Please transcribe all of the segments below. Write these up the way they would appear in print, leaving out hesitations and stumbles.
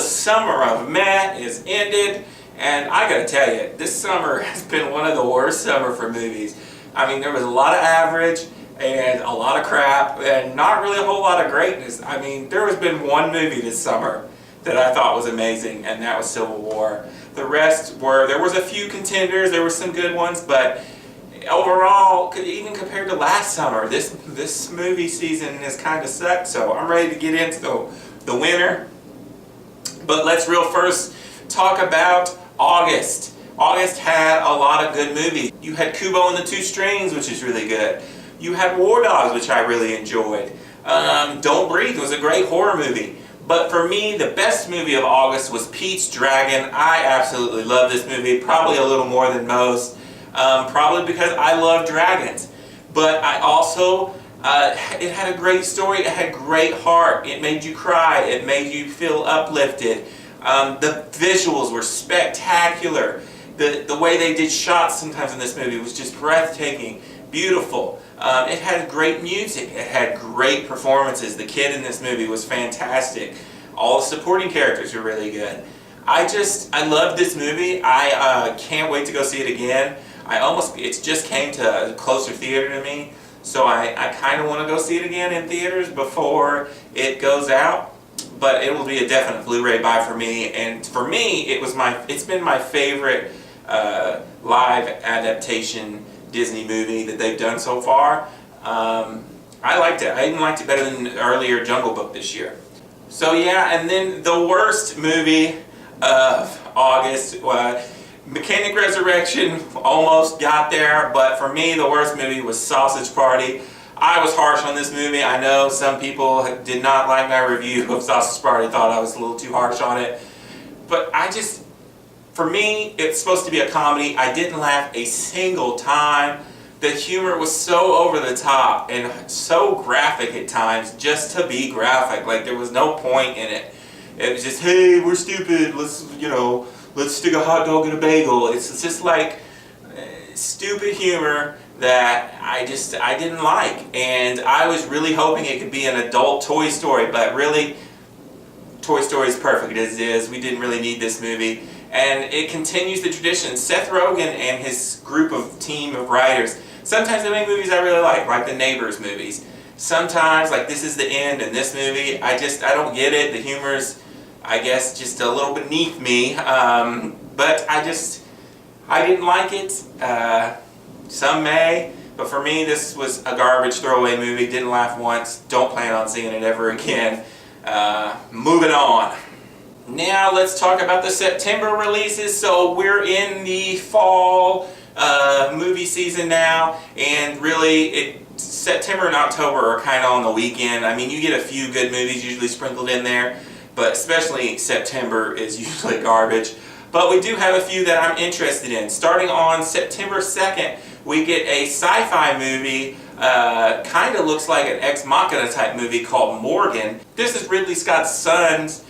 summer of meh is ended, and I gotta tell you, this summer has been one of the worst summer for movies. I mean, there was a lot of average and a lot of crap and not really a whole lot of greatness. I mean, there has been one movie this summer that I thought was amazing, and that was Civil War. The rest were, there was a few contenders, there were some good ones, but overall, even compared to last summer, this movie season has kind of sucked. So I'm ready to get into the winter. But let's real first talk about August. August had a lot of good movies. You had Kubo and the Two Strings, which is really good. You had War Dogs, which I really enjoyed. Don't Breathe was a great horror movie. But for me, the best movie of August was Pete's Dragon. I absolutely love this movie, probably a little more than most. Probably because I love dragons. But I also, it had a great story, it had great heart, it made you cry, it made you feel uplifted. The visuals were spectacular. The way they did shots sometimes in this movie was just breathtaking, beautiful. It had great music, it had great performances. The kid in this movie was fantastic. All the supporting characters were really good. I love this movie. I can't wait to go see it again. It just came to a closer theater to me, so I kind of want to go see it again in theaters before it goes out. But it will be a definite Blu-ray buy for me, and for me, it's been my favorite live adaptation Disney movie that they've done so far. I liked it. I even liked it better than the earlier Jungle Book this year. So yeah, and then the worst movie of August, Mechanic Resurrection almost got there, but for me the worst movie was Sausage Party. I was harsh on this movie. I know some people did not like my review of Sausage Party, thought I was a little too harsh on it. But for me, it's supposed to be a comedy. I didn't laugh a single time. The humor was so over the top and so graphic at times, just to be graphic. Like, there was no point in it. It was just, hey, we're stupid, let's stick a hot dog in a bagel. It's just like stupid humor that I didn't like. And I was really hoping it could be an adult Toy Story, but really, Toy Story is perfect as it is. We didn't really need this movie. And it continues the tradition. Seth Rogen and his team of writers, sometimes they make movies I really like the Neighbors movies. Sometimes, like This Is the End and this movie, I don't get it. The humor's, I guess, just a little beneath me. But I didn't like it. Some may, but for me this was a garbage throwaway movie. Didn't laugh once. Don't plan on seeing it ever again. Moving on. Now let's talk about the September releases. So we're in the fall movie season now, and really September and October are kind of on the weekend. I mean, you get a few good movies usually sprinkled in there, but especially September is usually garbage. But we do have a few that I'm interested in. Starting on September 2nd, we get a sci-fi movie, kind of looks like an Ex Machina type movie called Morgan. This is Ridley Scott's son's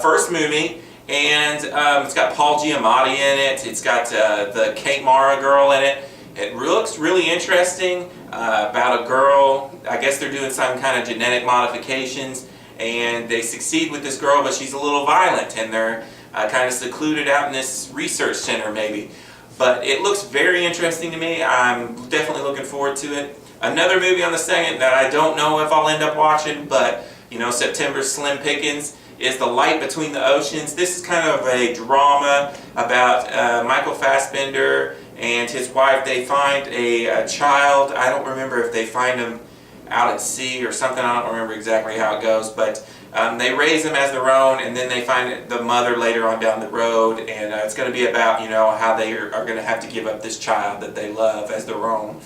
first movie, and it's got Paul Giamatti in it. It's got the Kate Mara girl in it. It looks really interesting, about a girl. I guess they're doing some kind of genetic modifications, and they succeed with this girl, but she's a little violent, and they're kind of secluded out in this research center maybe. But it looks very interesting to me. I'm definitely looking forward to it. Another movie on the 2nd that I don't know if I'll end up watching, but September's slim pickings, is The Light Between the Oceans. This is kind of a drama about Michael Fassbender and his wife. They find a child. I don't remember if they find him out at sea or something. I don't remember exactly how it goes, but they raise him as their own, and then they find the mother later on down the road, and it's going to be about how they are going to have to give up this child that they love as their own.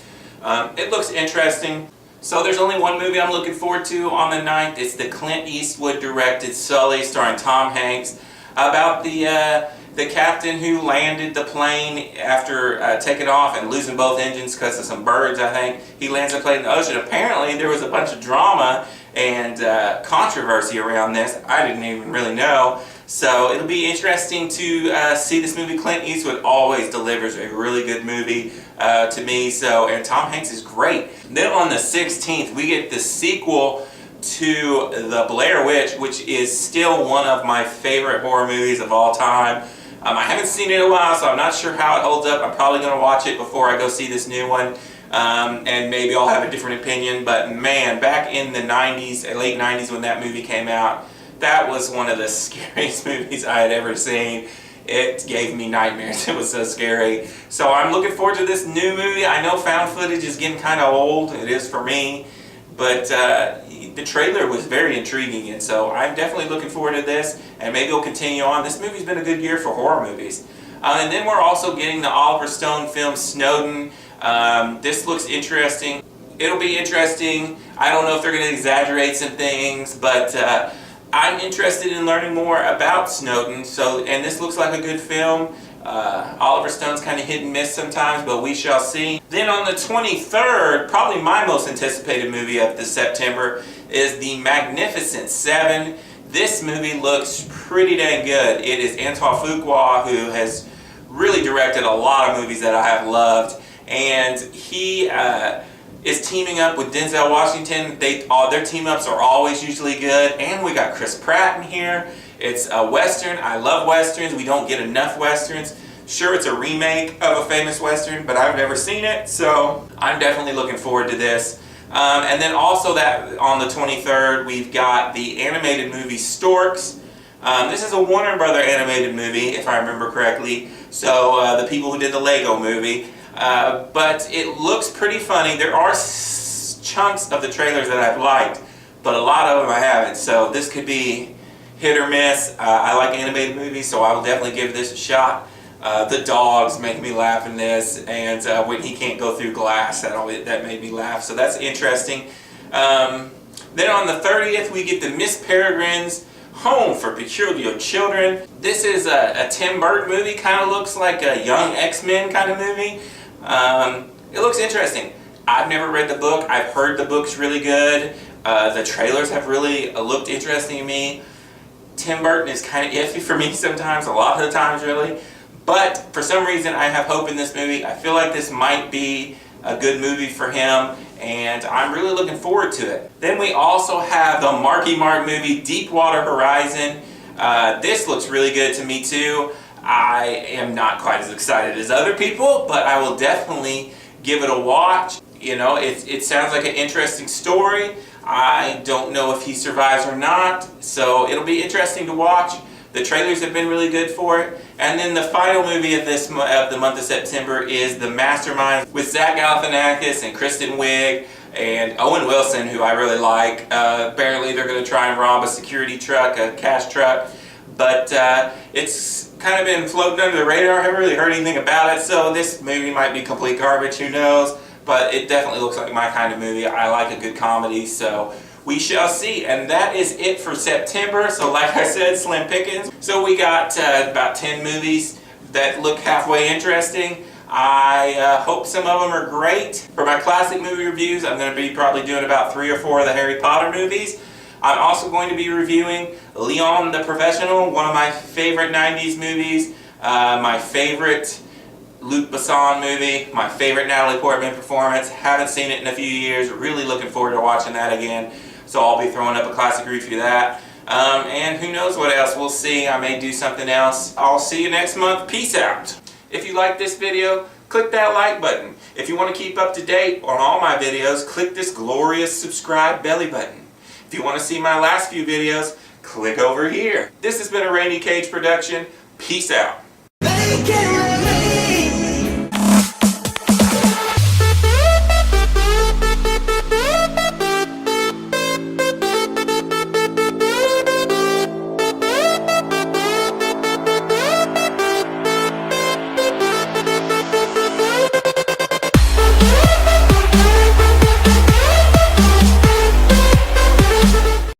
It looks interesting. So there's only one movie I'm looking forward to on the 9th. It's the Clint Eastwood directed Sully, starring Tom Hanks, about the captain who landed the plane after taking off and losing both engines because of some birds, I think. He lands the plane in the ocean. Apparently there was a bunch of drama and controversy around this. I didn't even really know. So it'll be interesting to see this movie. Clint Eastwood always delivers a really good movie to me. And Tom Hanks is great. Then on the 16th, we get the sequel to The Blair Witch, which is still one of my favorite horror movies of all time. I haven't seen it in a while, so I'm not sure how it holds up. I'm probably going to watch it before I go see this new one, and maybe I'll have a different opinion. But man, back in the 90s, late 90s when that movie came out, that was one of the scariest movies I had ever seen. It gave me nightmares. It was so scary. So I'm looking forward to this new movie. I know found footage is getting kind of old. It is for me. But the trailer was very intriguing, and so I'm definitely looking forward to this, and maybe it'll continue on. This movie's been a good year for horror movies. And then we're also getting the Oliver Stone film Snowden. This looks interesting. It'll be interesting. I don't know if they're going to exaggerate some things, but I'm interested in learning more about Snowden. And this looks like a good film. Oliver Stone's kind of hit and miss sometimes, but we shall see. Then on the 23rd, probably my most anticipated movie of the September is The Magnificent Seven. This movie looks pretty dang good. It is Antoine Fuqua, who has really directed a lot of movies that I have loved, and he is teaming up with Denzel Washington. Their team-ups are always usually good, and we got Chris Pratt in here. It's a Western. I love Westerns. We don't get enough Westerns. Sure, it's a remake of a famous Western, but I've never seen it, so I'm definitely looking forward to this. And then also that on the 23rd, we've got the animated movie Storks. This is a Warner Brother animated movie, if I remember correctly, so the people who did the Lego movie. But it looks pretty funny. There are chunks of the trailers that I've liked, but a lot of them I haven't, so this could be hit or miss. I like animated movies, so I will definitely give this a shot. The dogs make me laugh in this, and when he can't go through glass, that made me laugh, so that's interesting. Then on the 30th, we get the Miss Peregrine's Home for Peculiar Children. This is a Tim Burton movie, kind of looks like a young X-Men kind of movie. It looks interesting. I've never read the book. I've heard the book's really good. The trailers have really looked interesting to me. Tim Burton is kind of iffy for me sometimes, a lot of the times really. But for some reason I have hope in this movie. I feel like this might be a good movie for him, and I'm really looking forward to it. Then we also have the Marky Mark movie, Deepwater Horizon. This looks really good to me too. I am not quite as excited as other people, but I will definitely give it a watch. You know, it sounds like an interesting story. I don't know if he survives or not, so it'll be interesting to watch. The trailers have been really good for it. And then the final movie of the month of September is The Mastermind with Zach Galifianakis and Kristen Wiig and Owen Wilson, who I really like. Apparently they're going to try and rob a security truck, a cash truck, but it's kind of been floating under the radar. I haven't really heard anything about it, so this movie might be complete garbage, who knows? But it definitely looks like my kind of movie. I like a good comedy, so we shall see. And that is it for September. So like I said, slim pickings. So we got about 10 movies that look halfway interesting. I hope some of them are great. For my classic movie reviews, I'm going to be probably doing about 3 or 4 of the Harry Potter movies. I'm also going to be reviewing Leon the Professional, one of my favorite 90s movies, my favorite Luc Besson movie, my favorite Natalie Portman performance. Haven't seen it in a few years. Really looking forward to watching that again. So I'll be throwing up a classic review of that. And who knows what else. We'll see. I may do something else. I'll see you next month. Peace out. If you like this video, click that like button. If you want to keep up to date on all my videos, click this glorious subscribe belly button. If you want to see my last few videos, click over here. This has been a Rainy Cage production. Peace out.